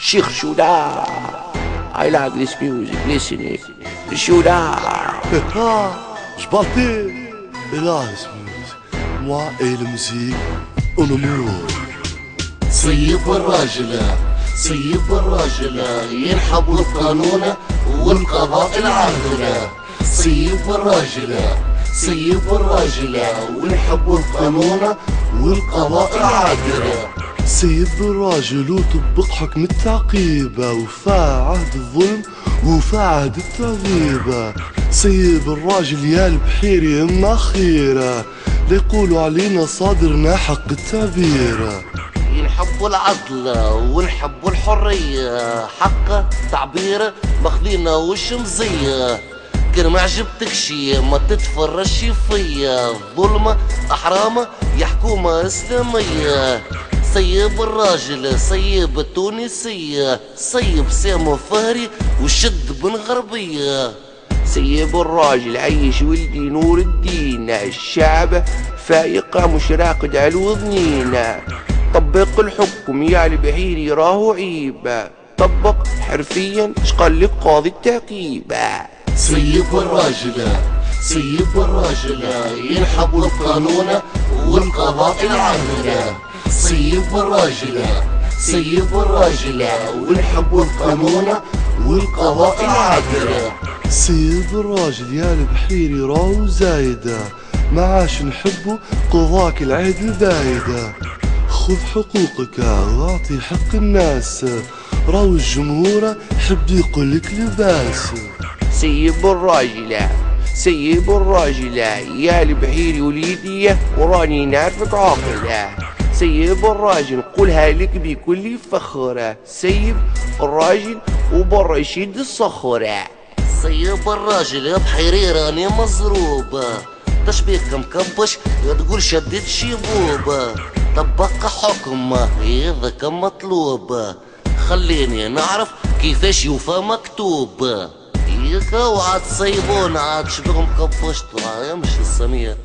Sheikh Shuda. I like this music, listen it. Shuda. J'baltais. Et là, moi et la musique, on amour. سيب الراجلة سيب الراجلة ينحب القانون والقضاء العادلة. سيب الراجلة سيب الراجلة ونحب القانون والقضاء العادلة. سيب الراجل وطبق حكم التعقيبة، وفا عهد الظلم وفا عهد التغيبة. سيب الراجل يا البحيري اما خيرة، ليقولوا علينا صادرنا حق التعبير. نحب العدل ونحب الحرية، حق تعبير ماخذينا وش مزية. كان ما عجبتك شي ما تتفرجش فيا، ظلمة أحرام يا حكومة إسلامية. سيب الراجل سيب التونسية، سيب سامو فهري وشد بن غربية. سيب الراجل عيش ولدي نور الدين، الشعب فايق مش راقد على الوذنين. طبق الحكم يا البحيري راهو عيبة، طبق حرفيا شقال لك قاضي التعقيبة. سيب الراجلة سيب الراجلة ينحب القانون والقضاء العادلة. سيب الراجلة سيب الراجلة ونحب القانون والقضاء العادلة. سيب الراجل يا البحيري راهو زايدة، ما عاش نحبه قضاك العهد البايدة. خذ حقوقك واعطي حق الناس، راهو الجمهور حب يقولك لباس. سيب الراجلة سيب الراجلة يا البحيري وليدية، وراني نعرفك عاقلة. سيب الراجل قولها لك بكل فخرة، سيب الراجل وبرا يشد الصخرة. سيب الراجل يا بحيري راني مزروبة، تشبيك مكبش تقول شديت شيبوبة. طبق حكم هذاك مطلوب، خليني نعرف كيفاش يوفى مكتوب. ياك وعاد تصيبون عاد شبيكم كبشت يا مش السمية.